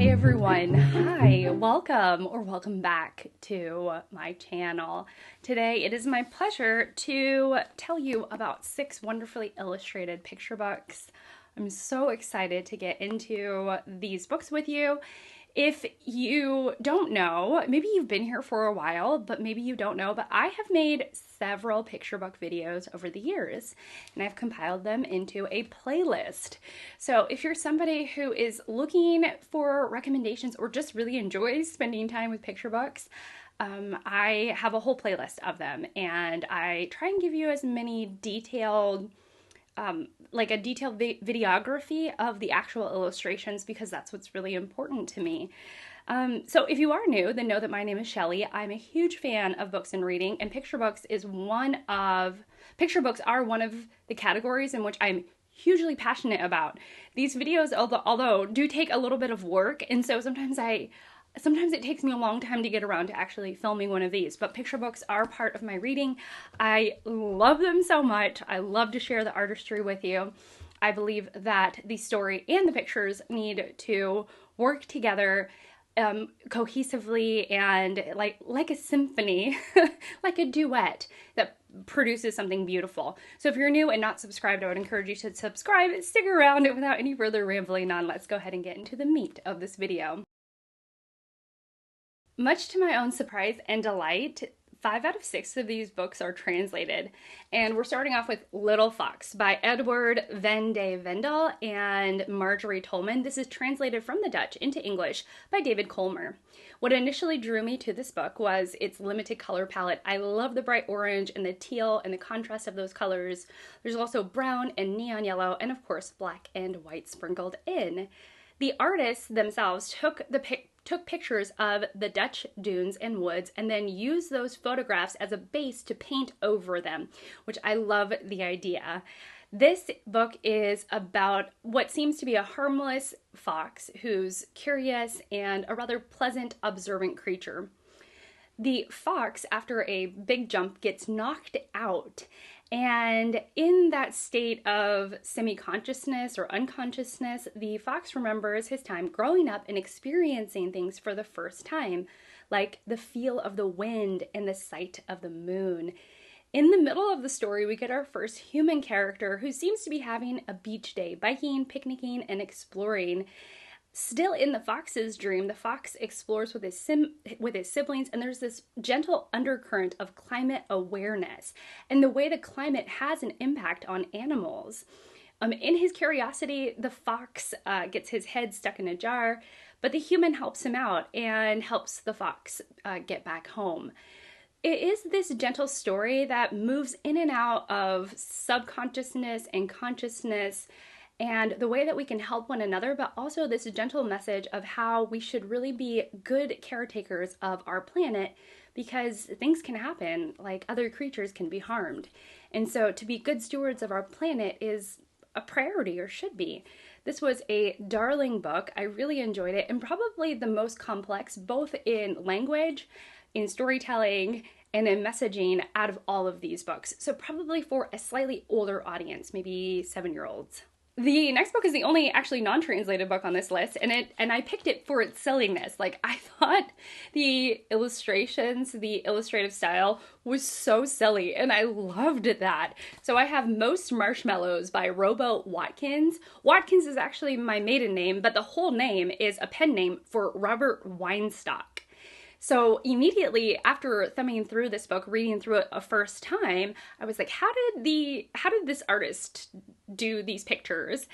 everyone. Hi, welcome or welcome back to my channel. Today it is my pleasure to tell you about 6 wonderfully illustrated picture books. I'm so excited to get into these books with you. If you don't know, maybe you've been here for a while, but maybe you don't know, but I have made several picture book videos over the years, and I've compiled them into a playlist. So if you're somebody who is looking for recommendations or just really enjoys spending time with picture books, I have a whole playlist of them, and I try and give you as many detailed like a detailed videography of the actual illustrations because that's what's really important to me. So if you are new, then know that my name is Shelly. I'm a huge fan of books and reading, and picture books are one of the categories in which I'm hugely passionate about. These videos, although do take a little bit of work, and so sometimes it takes me a long time to get around to actually filming one of these, but picture books are part of my reading. I love them so much. I love to share the artistry with you. I believe that the story and the pictures need to work together cohesively and like a symphony, like a duet that produces something beautiful. So if you're new and not subscribed, I would encourage you to subscribe and stick around. And without any further rambling on, let's go ahead and get into the meat of this video. Much to my own surprise and delight, 5 out of 6 of these books are translated. And we're starting off with Little Fox by Edward van de Vendel and Marjorie Tolman. This is translated from the Dutch into English by David Colmer. What initially drew me to this book was its limited color palette. I love the bright orange and the teal and the contrast of those colors. There's also brown and neon yellow and of course black and white sprinkled in. The artists themselves took pictures of the Dutch dunes and woods and then used those photographs as a base to paint over them, which I love the idea. This book is about what seems to be a harmless fox who's curious and a rather pleasant, observant creature. The fox, after a big jump, gets knocked out, and in that state of semi-consciousness or unconsciousness, the fox remembers his time growing up and experiencing things for the first time, like the feel of the wind and the sight of the moon. In the middle of the story, we get our first human character who seems to be having a beach day, biking, picnicking, and exploring. Still in the fox's dream, the fox explores with his siblings, and there's this gentle undercurrent of climate awareness and the way the climate has an impact on animals. In his curiosity, the fox gets his head stuck in a jar, but the human helps him out and helps the fox get back home. It is this gentle story that moves in and out of subconsciousness and consciousness and the way that we can help one another, but also this gentle message of how we should really be good caretakers of our planet because things can happen, like other creatures can be harmed. And so to be good stewards of our planet is a priority, or should be. This was a darling book. I really enjoyed it, and probably the most complex, both in language, in storytelling, and in messaging out of all of these books. So probably for a slightly older audience, maybe 7-year-olds. The next book is the only actually non-translated book on this list, and I picked it for its silliness. Like, I thought the illustrations, the illustrative style was so silly, and I loved that. So I have Most Marshmallows by Robo Watkins. Watkins is actually my maiden name, but the whole name is a pen name for Robert Weinstock. So immediately after thumbing through this book, reading through it a first time, I was like, how did this artist do these pictures?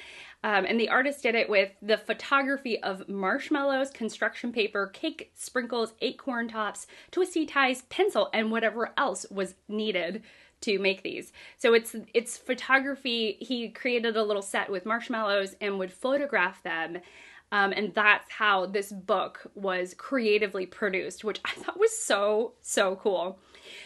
And the artist did it with the photography of marshmallows, construction paper, cake sprinkles, acorn tops, twisty ties, pencil, and whatever else was needed to make these. So it's photography. He created a little set with marshmallows and would photograph them. And that's how this book was creatively produced, which I thought was so cool.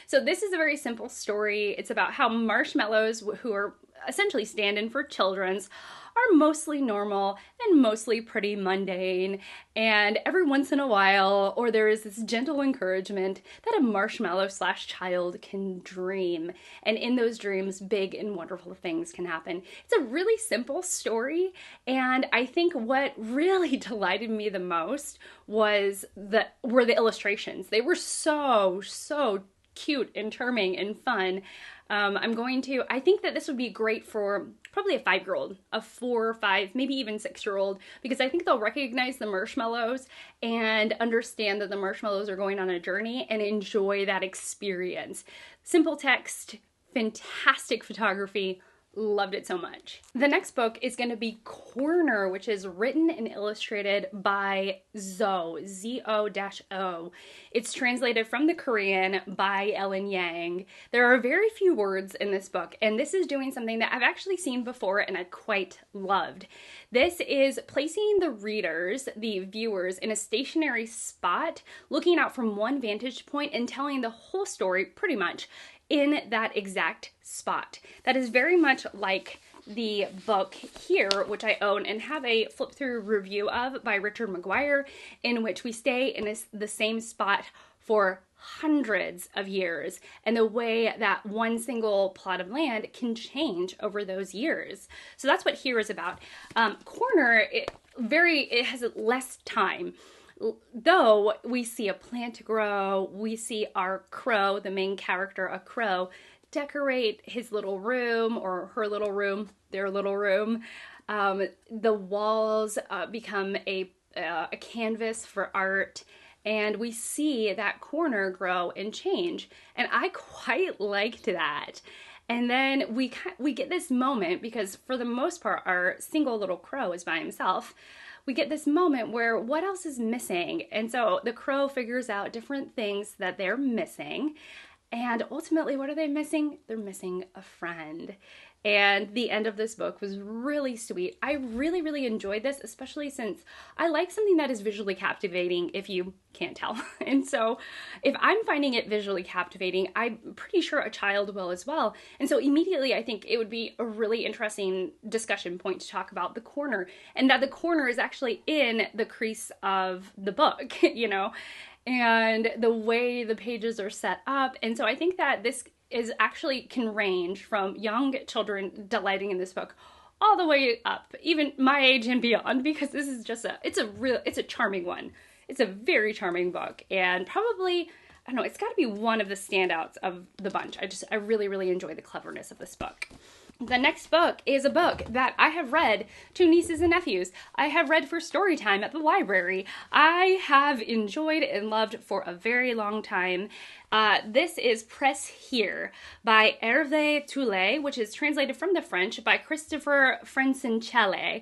So this is a very simple story. It's about how marshmallows, who are essentially stand-in for children's, are mostly normal and mostly pretty mundane. And every once in a while, or there is this gentle encouragement that a marshmallow slash child can dream. And in those dreams, big and wonderful things can happen. It's a really simple story. And I think what really delighted me the most were the illustrations. They were so cute and charming and fun. I think that this would be great for probably a 5-year-old, a 4 or 5, maybe even 6-year-old, because I think they'll recognize the marshmallows and understand that the marshmallows are going on a journey and enjoy that experience. Simple text, fantastic photography. Loved it so much. The next book is going to be Corner, which is written and illustrated by Zo, Z-O-O. It's translated from the Korean by Ellen Yang. There are very few words in this book, and this is doing something that I've actually seen before and I quite loved. This is placing the readers, the viewers, in a stationary spot, looking out from one vantage point and telling the whole story pretty much in that exact spot. That is very much like the book here, which I own and have a flip through review of by Richard McGuire, in which we stay in the same spot for hundreds of years, and the way that one single plot of land can change over those years. So that's what here is about. Corner, it has less time. Though we see a plant grow, we see our crow, the main character, a crow, decorate his little room or her little room, their little room. The walls become a canvas for art, and we see that corner grow and change. And I quite liked that. And then we get this moment, because for the most part, our single little crow is by himself. We get this moment where what else is missing? And so the crow figures out different things that they're missing. And ultimately, what are they missing? They're missing a friend. And the end of this book was really sweet. I really enjoyed this, especially since I like something that is visually captivating, if you can't tell. And so if I'm finding it visually captivating, I'm pretty sure a child will as well. And so immediately I think it would be a really interesting discussion point to talk about the corner, and that the corner is actually in the crease of the book, you know, and the way the pages are set up. And so I think that this can range from young children delighting in this book all the way up, even my age and beyond, because this is just it's a charming one. It's a very charming book, and probably, I don't know, it's got to be one of the standouts of the bunch. I really enjoy the cleverness of this book. The next book is a book that I have read to nieces and nephews. I have read for story time at the library. I have enjoyed and loved for a very long time. This is Press Here by Hervé Toulet, which is translated from the French by Christopher Francincelli.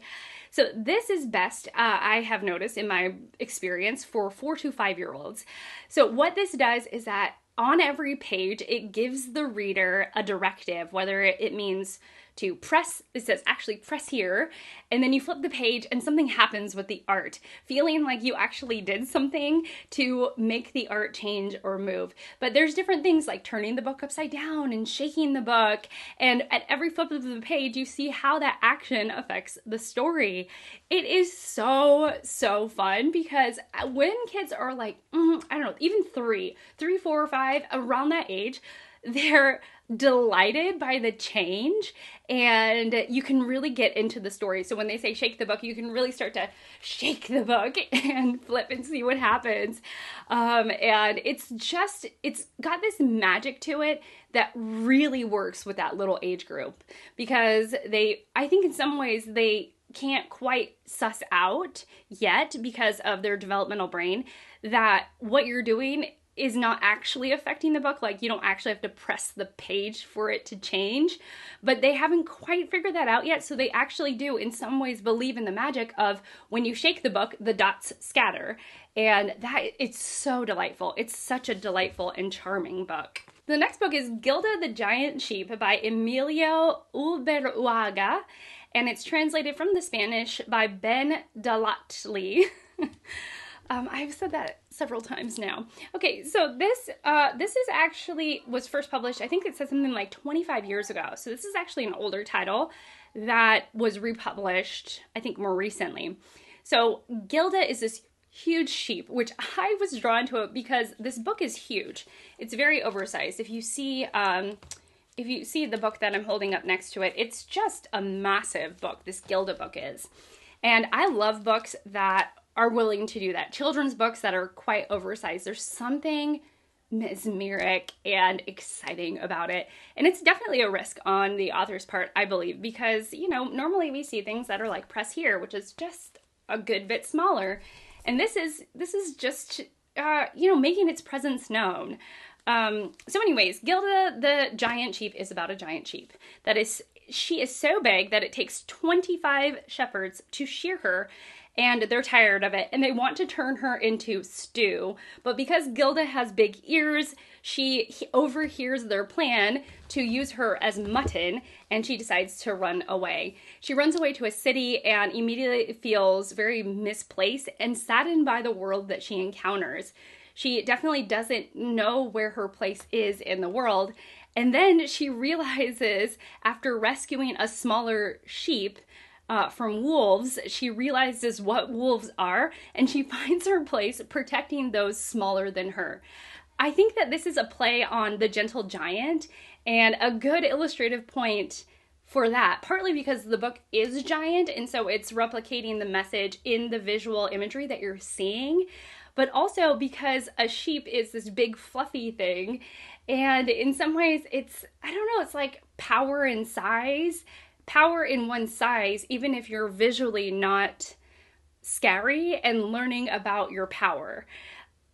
So this is best, I have noticed in my experience, for 4 to 5-year-olds. So what this does is that on every page, it gives the reader a directive, whether it means to press, it says actually press here, and then you flip the page and something happens with the art, feeling like you actually did something to make the art change or move. But there's different things like turning the book upside down and shaking the book, and at every flip of the page, you see how that action affects the story. It is so fun, because when kids are like, I don't know, even 3, 4, or 5, around that age, they're delighted by the change, and you can really get into the story. So when they say shake the book, you can really start to shake the book and flip and see what happens. And it's got this magic to it that really works with that little age group, because I think in some ways they can't quite suss out yet, because of their developmental brain, that what you're doing is not actually affecting the book. Like, you don't actually have to press the page for it to change, but they haven't quite figured that out yet. So they actually do in some ways believe in the magic of when you shake the book, the dots scatter. And it's so delightful. It's such a delightful and charming book. The next book is Gilda the Giant Sheep by Emilio Uberuaga, and it's translated from the Spanish by Ben Delatli. I've said that several times now. Okay, so this was first published, I think it said something like 25 years ago. So this is actually an older title. that was republished, I think, more recently. So Gilda is this huge sheep, which I was drawn to it because this book is huge. It's very oversized. If you see the book that I'm holding up next to it, it's just a massive book. This Gilda book is. And I love books that are willing to do that. Children's books that are quite oversized. There's something mesmeric and exciting about it. And it's definitely a risk on the author's part, I believe, because, you know, normally we see things that are like Press Here, which is just a good bit smaller. And this is just, you know, making its presence known. So anyways, Gilda the Giant Sheep is about a giant sheep. She is so big that it takes 25 shepherds to shear her, and they're tired of it, and they want to turn her into stew. But because Gilda has big ears, he overhears their plan to use her as mutton, and she decides to run away. She runs away to a city and immediately feels very misplaced and saddened by the world that she encounters. She definitely doesn't know where her place is in the world. And then she realizes, after rescuing a smaller sheep from wolves, she realizes what wolves are, and she finds her place protecting those smaller than her. I think that this is a play on The Gentle Giant, and a good illustrative point for that, partly because the book is giant, and so it's replicating the message in the visual imagery that you're seeing, but also because a sheep is this big fluffy thing, and in some ways it's like power in size, power in one's size, even if you're visually not scary, and learning about your power.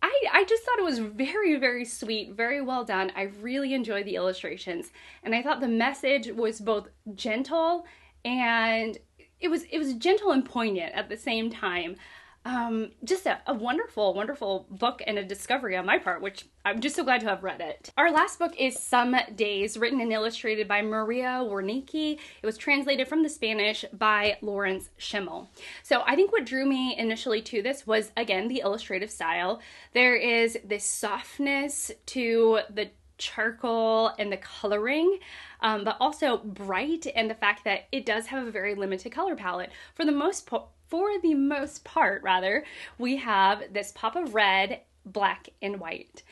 I just thought it was very, very sweet, very well done. I really enjoyed the illustrations, and I thought the message was both gentle and it was gentle and poignant at the same time. Just a wonderful, wonderful book and a discovery on my part, which I'm just so glad to have read it. Our last book is Some Days, written and illustrated by Maria Wernicke. It was translated from the Spanish by Lawrence Schimmel. So I think what drew me initially to this was, again, the illustrative style. There is this softness to the charcoal and the coloring, but also bright, and the fact that it does have a very limited color palette. For the most part, we have this pop of red, black, and white.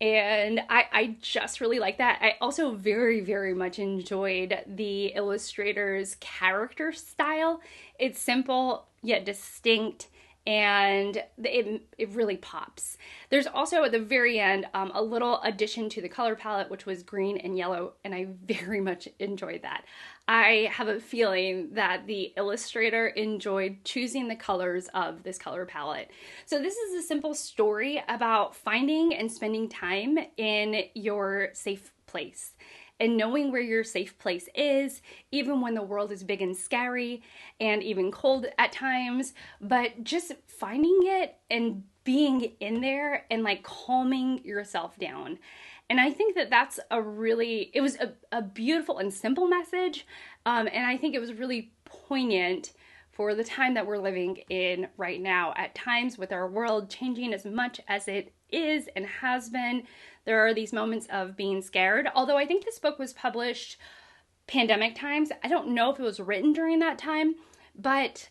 And I just really like that. I also very, very much enjoyed the illustrator's character style. It's simple yet distinct, and it really pops. There's also at the very end a little addition to the color palette, which was green and yellow, and I very much enjoyed that. I have a feeling that the illustrator enjoyed choosing the colors of this color palette. So this is a simple story about finding and spending time in your safe place, and knowing where your safe place is, even when the world is big and scary and even cold at times, but just finding it and being in there and like calming yourself down. And I think that that's it was a beautiful and simple message, and I think it was really poignant for the time that we're living in right now. At times, with our world changing as much as it is and has been, there are these moments of being scared. Although I think this book was published pandemic times. I don't know if it was written during that time, but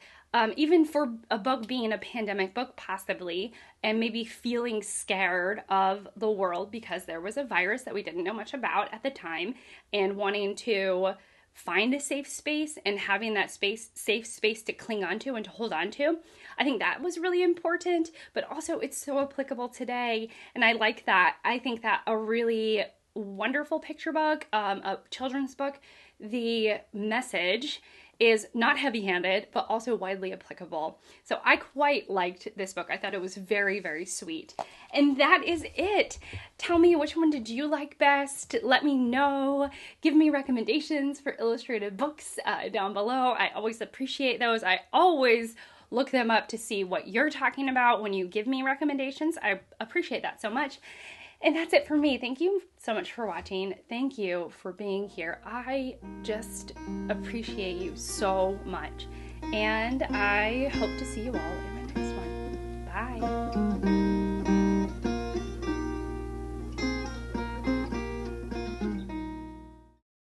even for a book being a pandemic book, possibly, and maybe feeling scared of the world because there was a virus that we didn't know much about at the time, and wanting to find a safe space and having that safe space to cling onto and to hold on to. I think that was really important, but also it's so applicable today, and I like that. I think that a really wonderful picture book, a children's book, the message is not heavy-handed, but also widely applicable. So I quite liked this book. I thought it was very, very sweet. And that is it. Tell me, which one did you like best? Let me know. Give me recommendations for illustrated books down below. I always appreciate those. I always look them up to see what you're talking about when you give me recommendations. I appreciate that so much. And that's it for me. Thank you so much for watching. Thank you for being here. I just appreciate you so much. And I hope to see you all in my next one. Bye.